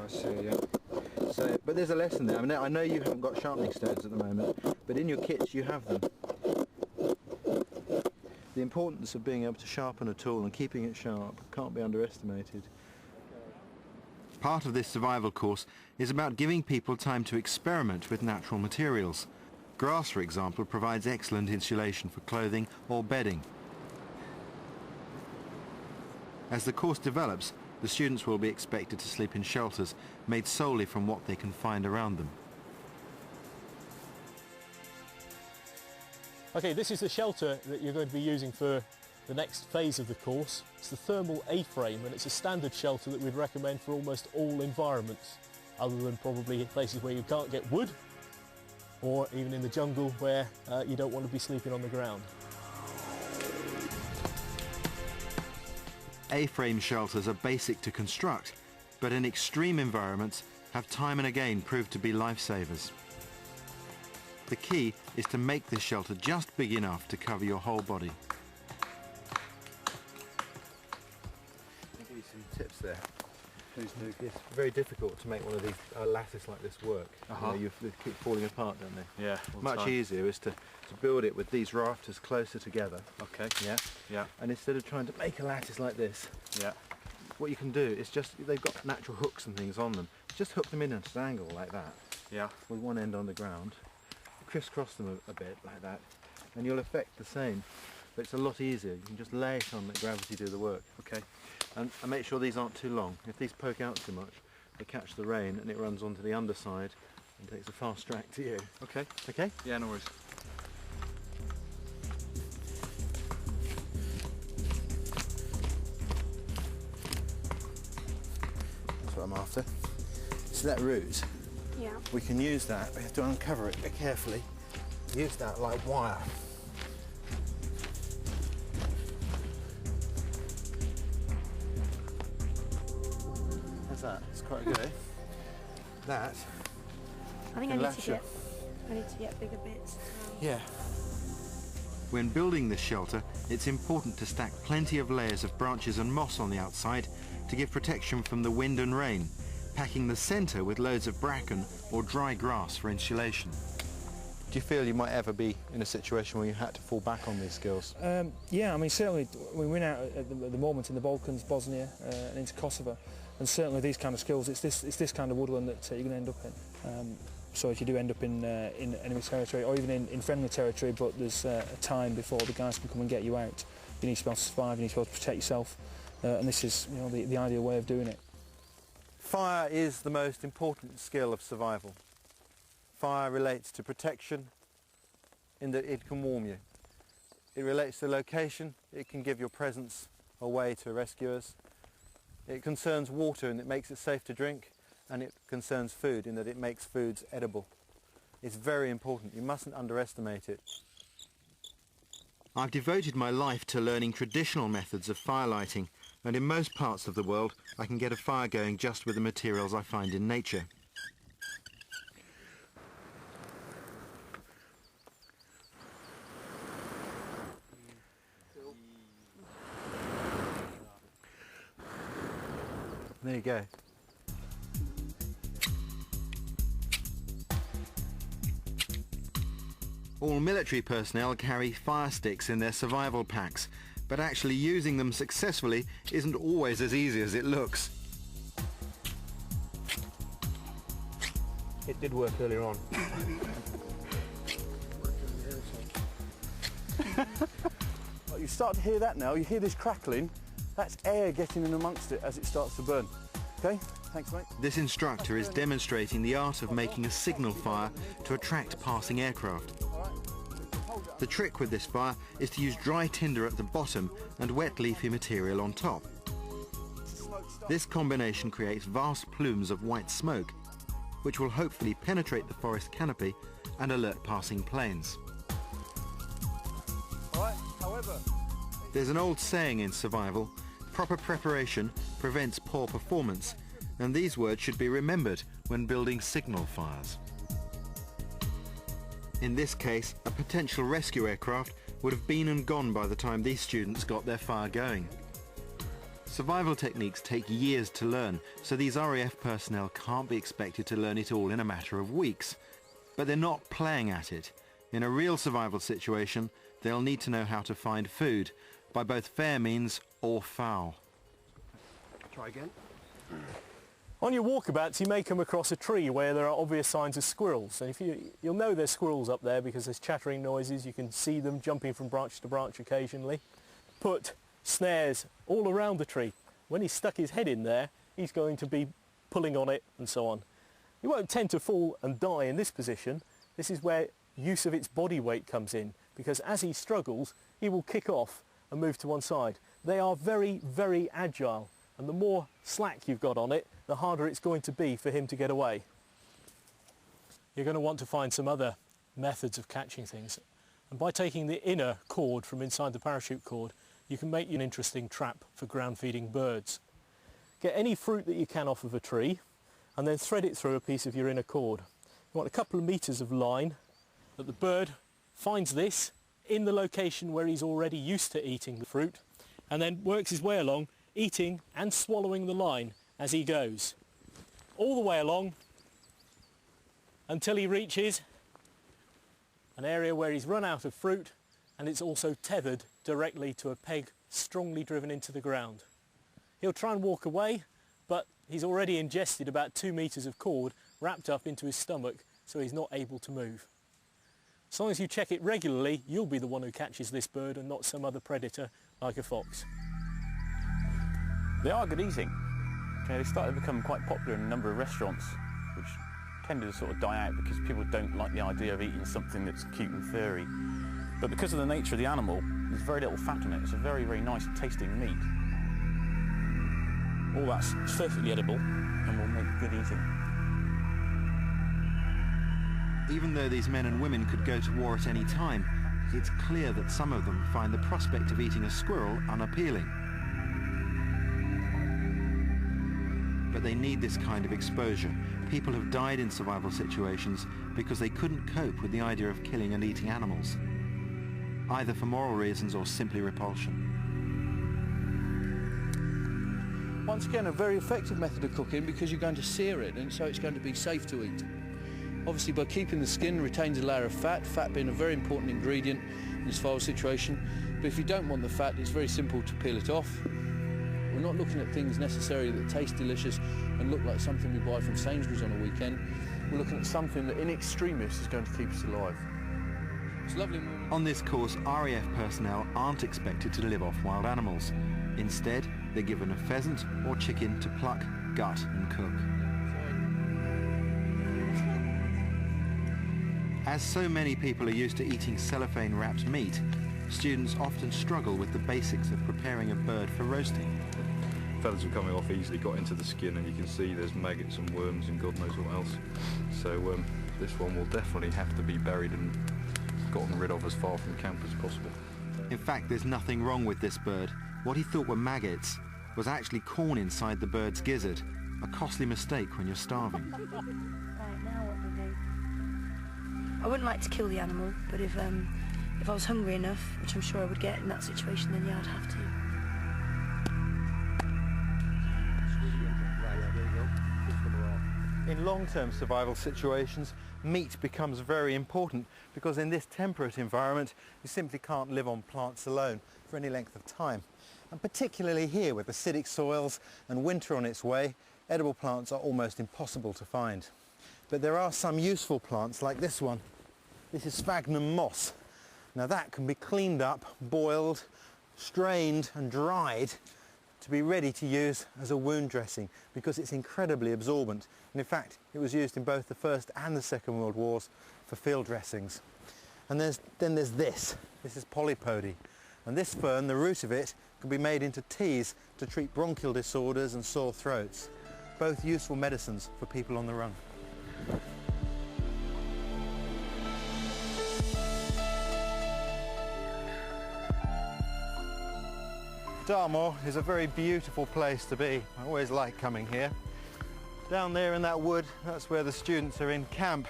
see, yeah. So, but there's a lesson there. I mean, I know you haven't got sharpening stones at the moment, but in your kits you have them. The importance of being able to sharpen a tool and keeping it sharp can't be underestimated. Part of this survival course is about giving people time to experiment with natural materials. Grass, for example, provides excellent insulation for clothing or bedding. As the course develops, the students will be expected to sleep in shelters made solely from what they can find around them. Okay, this is the shelter that you're going to be using for the next phase of the course. It's the thermal A-frame, and it's a standard shelter that we'd recommend for almost all environments, other than probably places where you can't get wood, or even in the jungle where you don't want to be sleeping on the ground. A-frame shelters are basic to construct, but in extreme environments have time and again proved to be lifesavers. The key is to make this shelter just big enough to cover your whole body. I'll give you some tips there. It's very difficult to make one of these lattice like this work. You know, they keep falling apart, don't they? Yeah. Much easier is to build it with these rafters closer together. Okay. Yeah. Yeah. And instead of trying to make a lattice like this, Yeah. what you can do is just, they've got natural hooks and things on them. Just hook them in at an angle like that. Yeah. With one end on the ground. Crisscross them a bit like that, and you'll affect the same. But it's a lot easier. You can just lay it on, let gravity do the work. Okay. And make sure these aren't too long. If these poke out too much, they catch the rain and it runs onto the underside and takes a fast track to you. Okay. Okay? Yeah, no worries. That's what I'm after. So that root, Yeah. we can use that. We have to uncover it very carefully. Use that like wire. How's that? It's quite good, eh? That. I think I need to get bigger bits. Yeah. When building this shelter, it's important to stack plenty of layers of branches and moss on the outside to give protection from the wind and rain, packing the centre with loads of bracken or dry grass for insulation. Do you feel you might ever be in a situation where you had to fall back on these skills? Yeah, I mean certainly we went out at the moment in the Balkans, Bosnia and into Kosovo, and certainly these kind of skills, it's this kind of woodland that you're going to end up in. So if you do end up in enemy territory or even in friendly territory, but there's a time before the guys can come and get you out, you need to be able to survive, you need to be able to protect yourself, and this is, you know, the ideal way of doing it. Fire is the most important skill of survival. Fire relates to protection in that it can warm you. It relates to location, it can give your presence away to rescuers. It concerns water and it makes it safe to drink, and it concerns food in that it makes foods edible. It's very important, you mustn't underestimate it. I've devoted my life to learning traditional methods of fire lighting, and in most parts of the world I can get a fire going just with the materials I find in nature. There you go. All military personnel carry fire sticks in their survival packs, but actually using them successfully isn't always as easy as it looks. It did work earlier on. You start to hear that now, you hear this crackling, that's air getting in amongst it as it starts to burn. Okay, thanks mate. This instructor is demonstrating the art of making a signal fire to attract passing aircraft. The trick with this fire is to use dry tinder at the bottom and wet leafy material on top. This combination creates vast plumes of white smoke, which will hopefully penetrate the forest canopy and alert passing planes. There's an old saying in survival: proper preparation prevents poor performance, and these words should be remembered when building signal fires. In this case, a potential rescue aircraft would have been and gone by the time these students got their fire going. Survival techniques take years to learn, so these RAF personnel can't be expected to learn it all in a matter of weeks. But they're not playing at it. In a real survival situation, they'll need to know how to find food, by both fair means or foul. Try again. On your walkabouts, you may come across a tree where there are obvious signs of squirrels. And you'll know there's squirrels up there because there's chattering noises. You can see them jumping from branch to branch occasionally. Put snares all around the tree. When he's stuck his head in there, he's going to be pulling on it and so on. He won't tend to fall and die in this position. This is where use of its body weight comes in, because as he struggles, he will kick off and move to one side. They are very, very agile, and the more slack you've got on it, the harder it's going to be for him to get away. You're going to want to find some other methods of catching things. And by taking the inner cord from inside the parachute cord, you can make an interesting trap for ground-feeding birds. Get any fruit that you can off of a tree, and then thread it through a piece of your inner cord. You want a couple of meters of line that the bird finds this in the location where he's already used to eating the fruit, and then works his way along, eating and swallowing the line as he goes, all the way along until he reaches an area where he's run out of fruit, and it's also tethered directly to a peg strongly driven into the ground. He'll try and walk away, but he's already ingested about 2 meters of cord wrapped up into his stomach, so he's not able to move. As long as you check it regularly, you'll be the one who catches this bird and not some other predator like a fox. They are good eating. Okay, they started to become quite popular in a number of restaurants, which tended to sort of die out because people don't like the idea of eating something that's cute and furry. But because of the nature of the animal, there's very little fat on it. It's a very, very nice tasting meat. All that's perfectly edible and will make good eating. Even though these men and women could go to war at any time, it's clear that some of them find the prospect of eating a squirrel unappealing. But they need this kind of exposure. People have died in survival situations because they couldn't cope with the idea of killing and eating animals, either for moral reasons or simply repulsion. Once again, a very effective method of cooking because you're going to sear it, and so it's going to be safe to eat. Obviously, by keeping the skin, retains a layer of fat, fat being a very important ingredient in this survival situation. But if you don't want the fat, it's very simple to peel it off. We're not looking at things necessarily that taste delicious and look like something we buy from Sainsbury's on a weekend. We're looking at something that in extremis is going to keep us alive. It's lovely. On this course, RAF personnel aren't expected to live off wild animals. Instead, they're given a pheasant or chicken to pluck, gut and cook. As so many people are used to eating cellophane-wrapped meat, students often struggle with the basics of preparing a bird for roasting. Feathers are coming off easily, got into the skin, and you can see there's maggots and worms and God knows what else. So this one will definitely have to be buried and gotten rid of as far from camp as possible. In fact, there's nothing wrong with this bird. What he thought were maggots was actually corn inside the bird's gizzard, a costly mistake when you're starving. Right, now what do we do? I wouldn't like to kill the animal, but if I was hungry enough, which I'm sure I would get in that situation, then yeah, I'd have to. In long-term survival situations, meat becomes very important because in this temperate environment, you simply can't live on plants alone for any length of time. And particularly here with acidic soils and winter on its way, edible plants are almost impossible to find. But there are some useful plants like this one. This is sphagnum moss. Now that can be cleaned up, boiled, strained and dried to be ready to use as a wound dressing because it's incredibly absorbent. And in fact, it was used in both the First and the Second World Wars for field dressings. And then there's this. This is polypody. And this fern, the root of it, can be made into teas to treat bronchial disorders and sore throats. Both useful medicines for people on the run. Dartmoor is a very beautiful place to be. I always like coming here. Down there in that wood, that's where the students are in camp.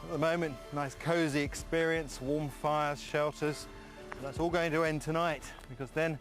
At the moment, nice cosy experience, warm fires, shelters. That's all going to end tonight because then